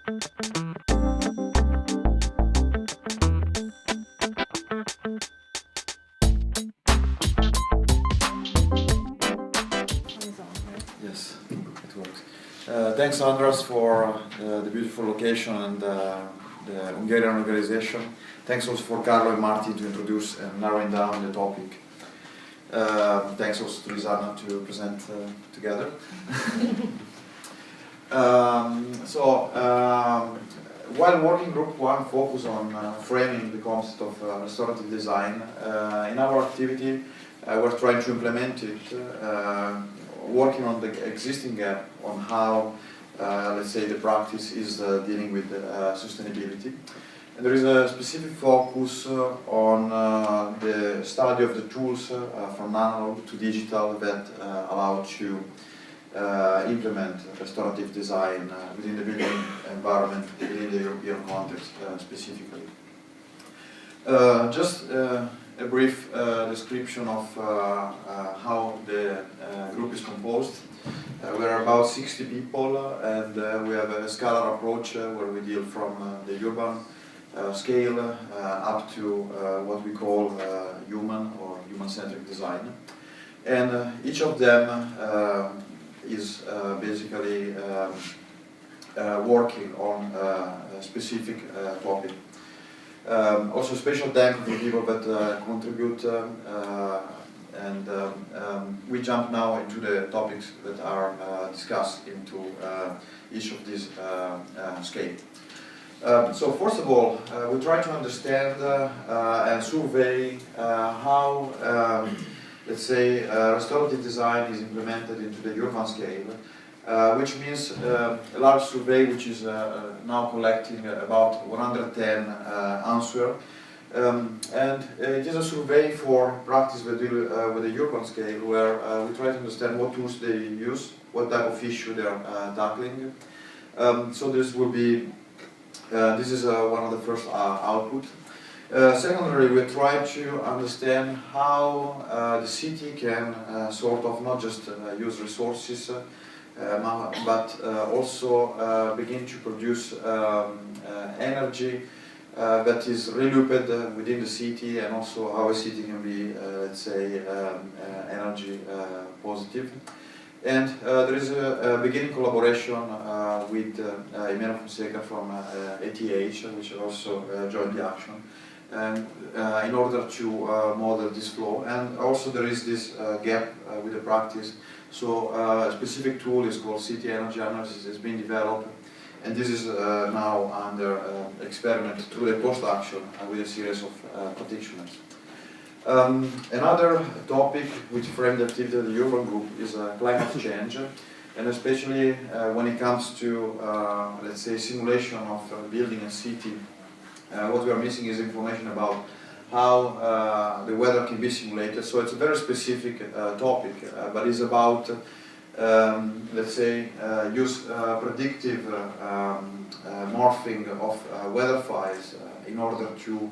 Yes, it works. Thanks, Andras, for the beautiful location and the Hungarian organization. Thanks also for Carlo and Martin to introduce and narrowing down the topic. Thanks also to Lisanne to present together. While working group 1 focus on framing the concept of restorative design, in our activity we're trying to implement it, working on the existing gap on how, let's say, the practice is dealing with sustainability. And there is a specific focus on the study of the tools from analog to digital that allow to implement restorative design within the building environment, within the European context specifically. Just a brief description of how the group is composed. We are about 60 people and we have a scalar approach where we deal from the urban scale up to what we call human or human-centric design. And each of them is basically working on a specific topic. Also special thanks to the people that contribute and we jump now into the topics that are discussed into each of these scales. So first of all, we try to understand and survey how, let's say, restorative design is implemented into the urban scale, which means a large survey which is now collecting about 110 answers. And it is a survey for practice we deal with the urban scale, where we try to understand what tools they use, what type of issue they are tackling. So this will be, this is one of the first output. Secondly, we try to understand how the city can sort of not just use resources, but also begin to produce energy that is relooped within the city, and also how a city can be, let's say, energy positive. And there is a beginning collaboration with Emanuele from ATH, which also joined the action, and in order to model this flow. And also there is this gap with the practice. So a specific tool is called city energy analysis. It's been developed, and this is now under experiment through the post-action with a series of practitioners. Another topic which framed the activity of the urban group is climate change, and especially when it comes to, let's say, simulation of building a city. What we are missing is information about how the weather can be simulated. So it's a very specific topic, but it's about, let's say, use predictive morphing of weather files in order to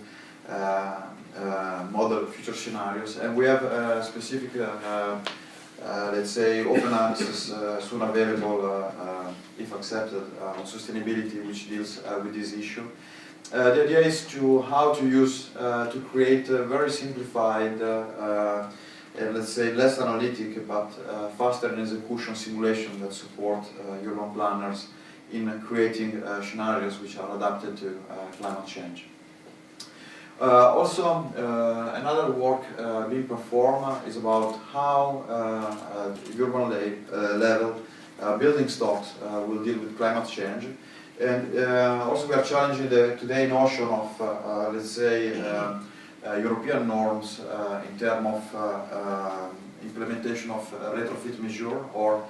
model future scenarios. And we have a specific, let's say, open access soon available, if accepted, on sustainability, which deals with this issue. The idea is to how to use, to create a very simplified, let's say less analytic, but faster in execution simulation that support urban planners in creating scenarios which are adapted to climate change. Also, another work being performed is about how urban level building stocks will deal with climate change. And also we are challenging the today notion of, let's say, European norms in terms of implementation of retrofit measure or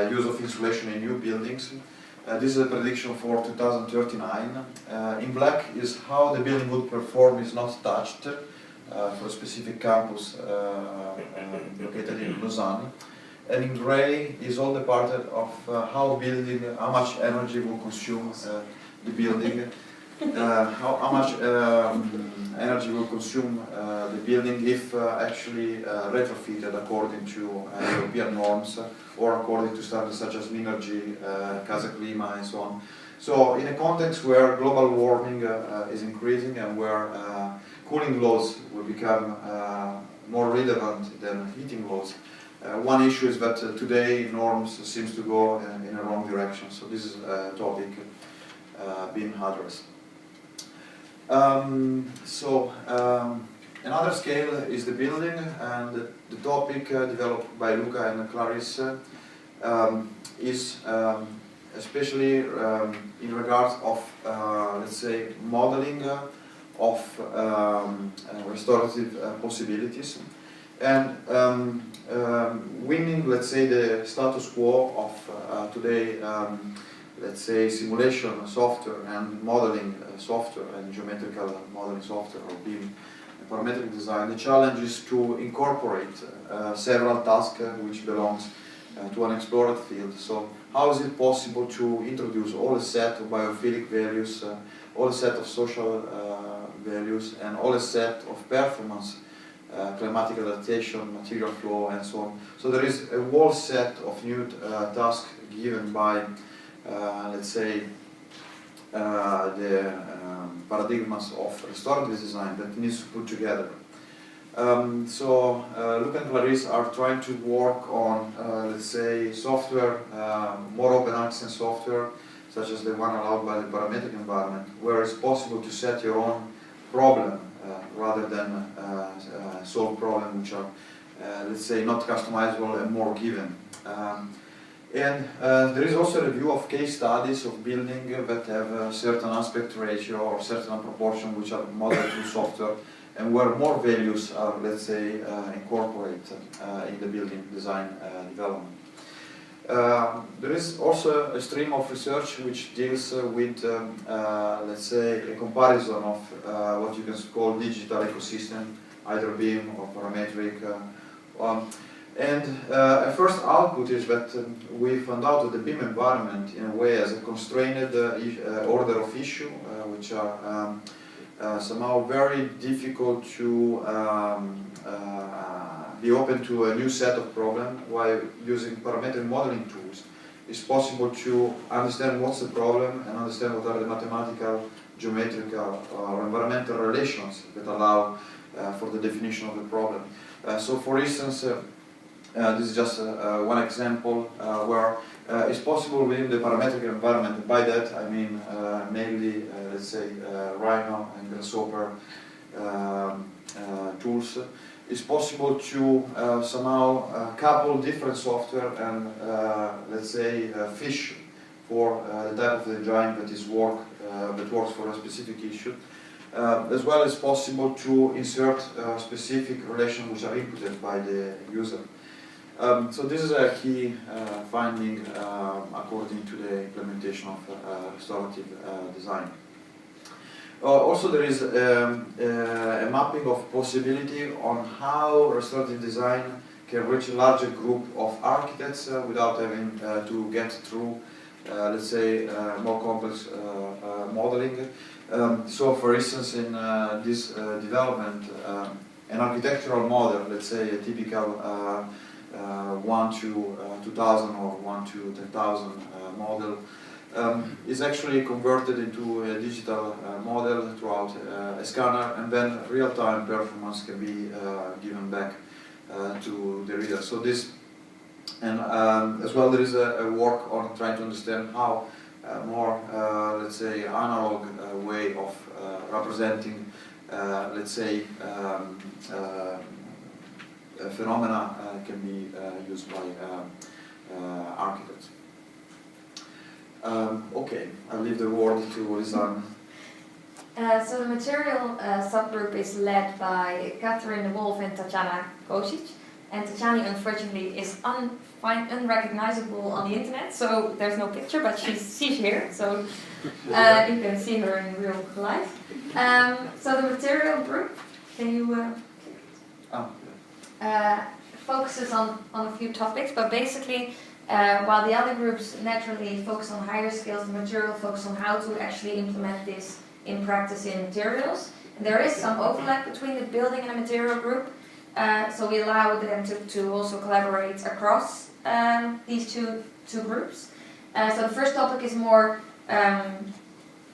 use of insulation in new buildings. This is a prediction for 2039. In black is how the building would perform is not touched for a specific campus located in Lisanne. And in gray is all the part of how much energy will consume the building, how much energy will consume the building if actually retrofitted according to European norms or according to standards such as Minergie, Casa Clima, and so on. So in a context where global warming is increasing and where cooling laws will become more relevant than heating laws, one issue is that today norms seems to go in a wrong direction. So this is a topic being addressed. Another scale is the building, and the topic developed by Luca and Clarisse is especially in regards of, let's say, modeling of restorative possibilities, and winning, let's say, the status quo of today, let's say, simulation software and modeling software and geometrical modeling software or BIM parametric design. The challenge is to incorporate several tasks which belongs to an explored field. So how is it possible to introduce all a set of biophilic values, all a set of social values, and all a set of performance, climatic adaptation, material flow, and so on. So there is a whole set of new tasks given by, let's say, the paradigms of restorative design that needs to put together. Luca and Clarisse are trying to work on, let's say, software, more open access software, such as the one allowed by the parametric environment, where it's possible to set your own problem rather than solve problems which are, let's say, not customizable and more given. There is also a review of case studies of building that have a certain aspect ratio or certain proportion which are modeled through software, and where more values are, let's say, incorporated in the building design development. There is also a stream of research which deals with, let's say, a comparison of what you can call digital ecosystem, either BIM or parametric. A first output is that we found out that the BIM environment, in a way, has a constrained order of issue, which are somehow very difficult to be open to a new set of problems, while using parametric modeling tools it's possible to understand what's the problem and understand what are the mathematical, geometrical, or environmental relations that allow for the definition of the problem. So for instance, this is just one example where it's possible within the parametric environment. By that I mean mainly, let's say, Rhino and Grasshopper tools. It's possible to somehow couple different software and, let's say, fish for the type of the design that works for a specific issue. As well as possible to insert specific relations which are inputted by the user. So this is a key finding according to the implementation of restorative design. Also there is a mapping of possibility on how restorative design can reach a larger group of architects without having to get through, let's say, more complex modeling. So for instance, in this development, an architectural model, let's say a typical 1 to 2000 or 1 to 10,000 model, is actually converted into a digital model throughout a scanner, and then real-time performance can be given back to the reader. So this, and as well, there is a work on trying to understand how more, let's say, analog way of representing, let's say, phenomena can be used by architects. Okay, I'll leave the word to Lisanne. So the material subgroup is led by Catherine de Wolf and Tatjana Kosic. And Tatjana, unfortunately, is unrecognizable on the internet, so there's no picture, but she's here, so you can see her in real life. So the material group, can you focuses on a few topics, but basically, while the other groups naturally focus on higher skills, the material focus on how to actually implement this in practice in materials. And there is some overlap between the building and the material group, so we allow them to also collaborate across these two groups. So the first topic is more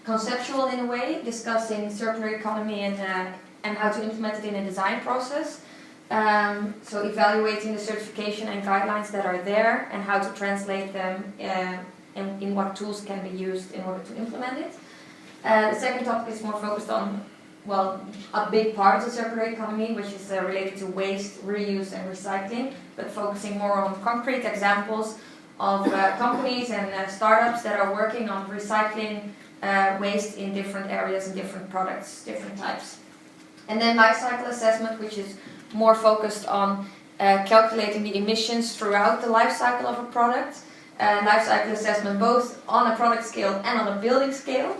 conceptual in a way, discussing circular economy and how to implement it in a design process. So evaluating the certification and guidelines that are there and how to translate them in what tools can be used in order to implement it. The second topic is more focused on, well, a big part of the circular economy, which is related to waste, reuse and recycling, but focusing more on concrete examples of companies and startups that are working on recycling waste in different areas and different products, different types. And then life cycle assessment, which is more focused on calculating the emissions throughout the life cycle of a product. Life cycle assessment both on a product scale and on a building scale.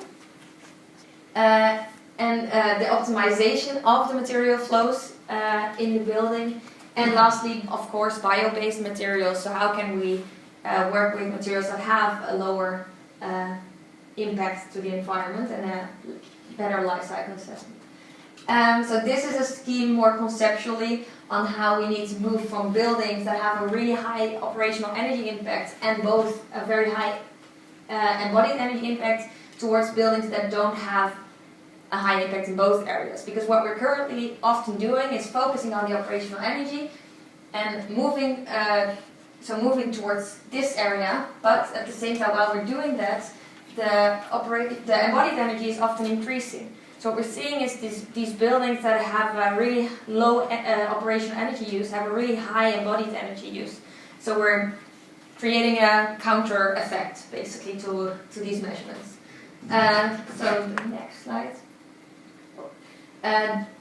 And the optimization of the material flows in the building. And lastly, of course, bio-based materials. So how can we work with materials that have a lower impact to the environment and a better life cycle assessment. So this is a scheme more conceptually on how we need to move from buildings that have a really high operational energy impact and both a very high embodied energy impact towards buildings that don't have a high impact in both areas. Because what we're currently often doing is focusing on the operational energy and moving towards this area, but at the same time while we're doing that, the embodied energy is often increasing. So what we're seeing is these buildings that have a really low operational energy use have a really high embodied energy use. So we're creating a counter effect basically to these measurements. So the next slide.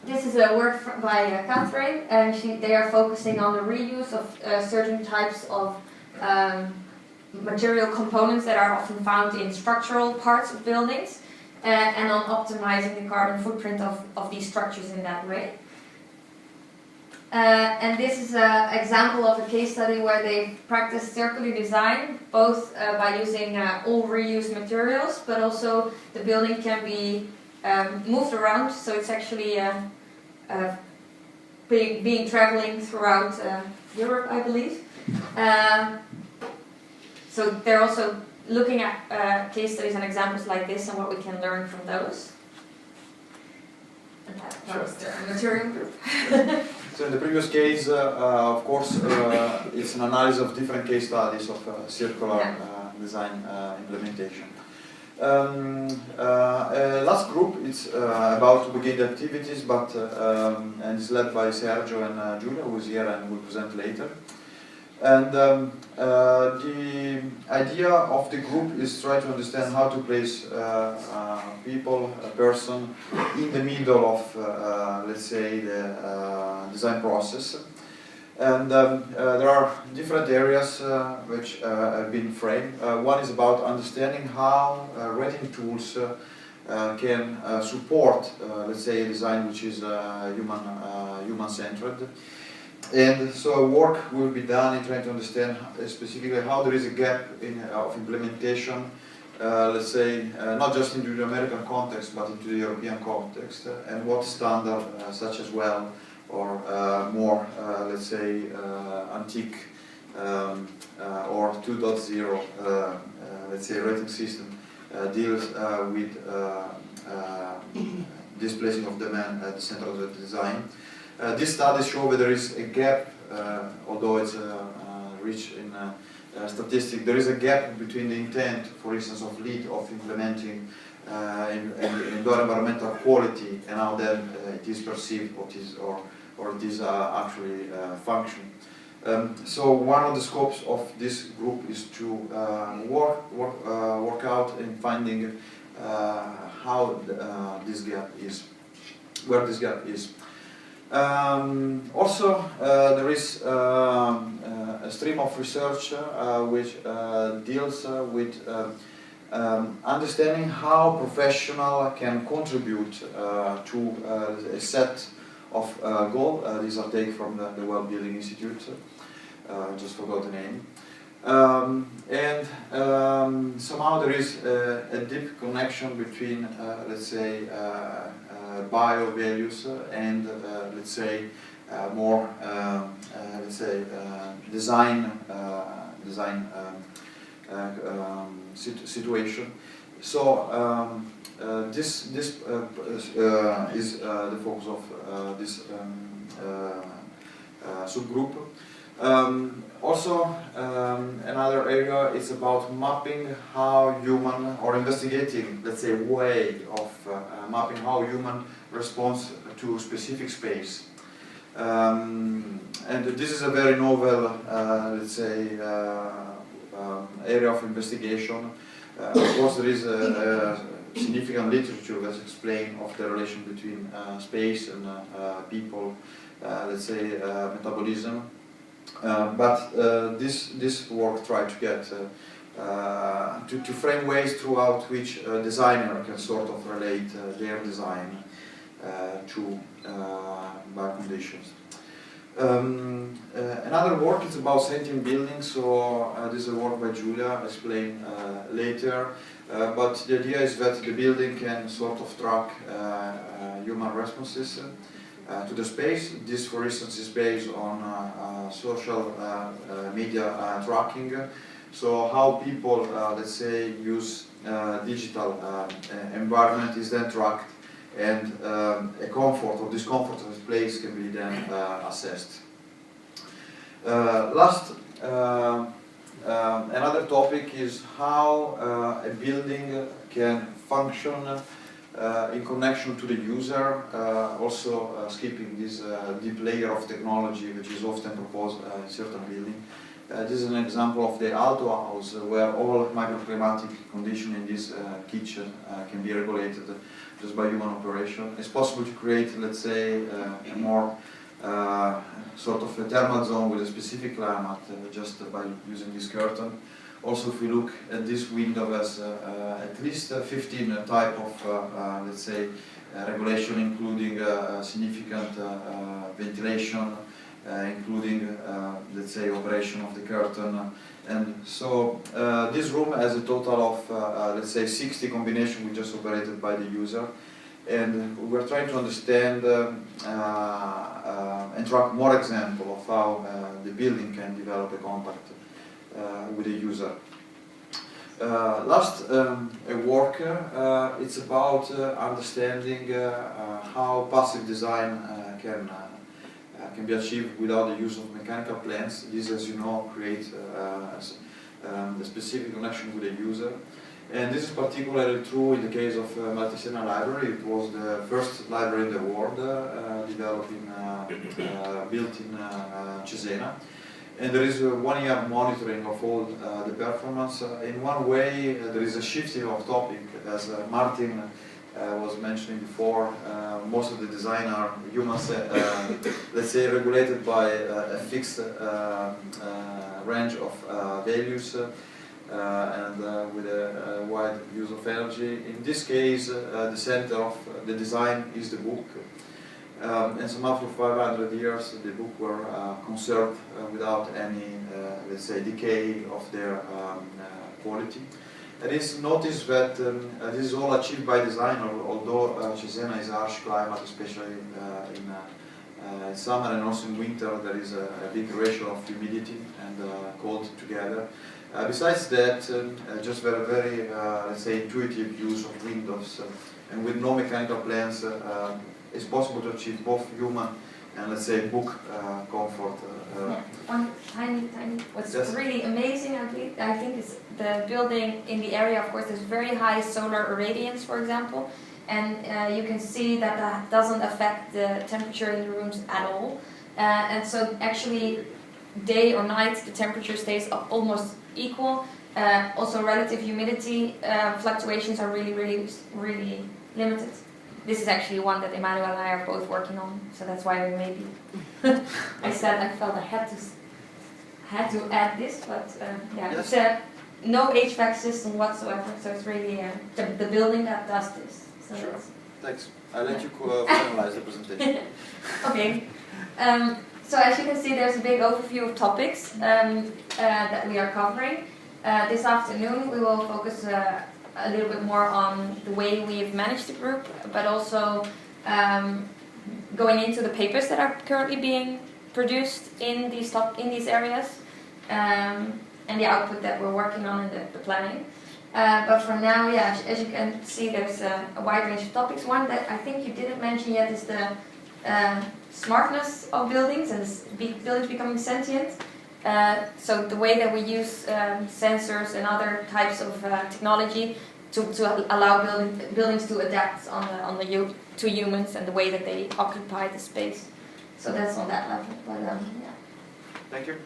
This is a work by Catherine, and they are focusing on the reuse of certain types of material components that are often found in structural parts of buildings. And on optimizing the carbon footprint of these structures in that way. And this is an example of a case study where they practice circular design, both by using all reused materials, but also the building can be moved around, so it's actually traveling throughout Europe, I believe. So they're also looking at case studies and examples like this and what we can learn from those. And that was the material group. So in the previous case, of course, it's an analysis of different case studies of circular design implementation. Last group, it's about to begin the activities, but and it's led by Sergio and Giulia, who is here and will present later. And the idea of the group is try to understand how to place people, a person, in the middle of, let's say, the design process. And there are different areas which have been framed. One is about understanding how rating tools can support, let's say, a design which is human-centered. And so work will be done in trying to understand specifically how there is a gap of implementation, let's say, not just into the American context, but into the European context, and what standard, such as well, or more, let's say, antique or 2.0, let's say, rating system deals with displacing of demand at the center of the design. These studies show that there is a gap, although it's rich in statistics, there is a gap between the intent, for instance, of LEED of implementing environmental quality and how then it is perceived, or it is actually functioning. So one of the scopes of this group is to work out in finding how this gap is, where this gap is. Also, there is a stream of research which deals with understanding how professional can contribute to a set of goals. These are taken from the Well-Building Institute, just forgot the name. And somehow there is a deep connection between, let's say, bio values and, let's say, more, let's say, design situation. This is the focus of this subgroup. Another area is about mapping how human, or investigating, let's say, way of mapping how human responds to specific space. And this is a very novel, let's say, area of investigation. Of course, there is a significant literature that explains of the relation between space and people, let's say, metabolism. But this work tried to get to frame ways throughout which a designer can sort of relate their design to bar conditions. Another work is about sentient buildings, so this is a work by Julia, I'll explain later. But the idea is that the building can sort of track human responses to the space. This, for instance, is based on social media tracking. So how people, let's say, use digital environment is then tracked, and a comfort or discomfort of the place can be then assessed. Another topic is how a building can function in connection to the user, also skipping this deep layer of technology which is often proposed in certain buildings. This is an example of the Alto house where all microclimatic conditions in this kitchen can be regulated just by human operation. It's possible to create, let's say, a more sort of a thermal zone with a specific climate just by using this curtain. Also, if we look at this window as at least 15 type of, let's say, regulation, including significant ventilation, including, let's say, operation of the curtain. And so this room has a total of, let's say, 60 combinations which just operated by the user. And we're trying to understand and track more examples of how the building can develop a contact with the user. Last work, it's about understanding how passive design can be achieved without the use of mechanical plans. This, as you know, creates a specific connection with the user. And this is particularly true in the case of Maltesiana Library. It was the first library in the world built in Cesena. And there is a 1 year monitoring of all the performance. In one way, there is a shifting of topic, as Martin was mentioning before. Most of the design are human, let's say, regulated by a fixed range of values and with a wide use of energy. In this case, the center of the design is the book. And somehow for 500 years the book were conserved without any, let's say, decay of their quality. And it's noticed that this is all achieved by design, although Cesena is a harsh climate, especially in summer and also in winter. There is a big ratio of humidity and cold together. Besides that, just very, let's say, intuitive use of windows and with no mechanical plans, it's possible to achieve both human and, let's say, book comfort. Yeah. One tiny, what's really amazing, I think, is the building in the area. Of course, there's very high solar irradiance, for example, and you can see that that doesn't affect the temperature in the rooms at all. And so, actually, day or night, the temperature stays almost equal. Also, relative humidity fluctuations are really limited. This is actually one that Emanuele and I are both working on, so that's why we maybe. I felt I had to add this, but yeah, yes. It's no HVAC system whatsoever, so it's really the building that does this. So sure. Thanks. I'll let you finalize the presentation. Okay. So as you can see, there's a big overview of topics that we are covering. This afternoon, we will focus a little bit more on the way we've managed the group, but also going into the papers that are currently being produced in these areas, and the output that we're working on in the planning. But for now, yeah, as you can see, there's a wide range of topics. One that I think you didn't mention yet is the smartness of buildings and buildings becoming sentient. So the way that we use sensors and other types of technology to allow buildings to adapt to humans and the way that they occupy the space. So that's on that level. But yeah. Thank you.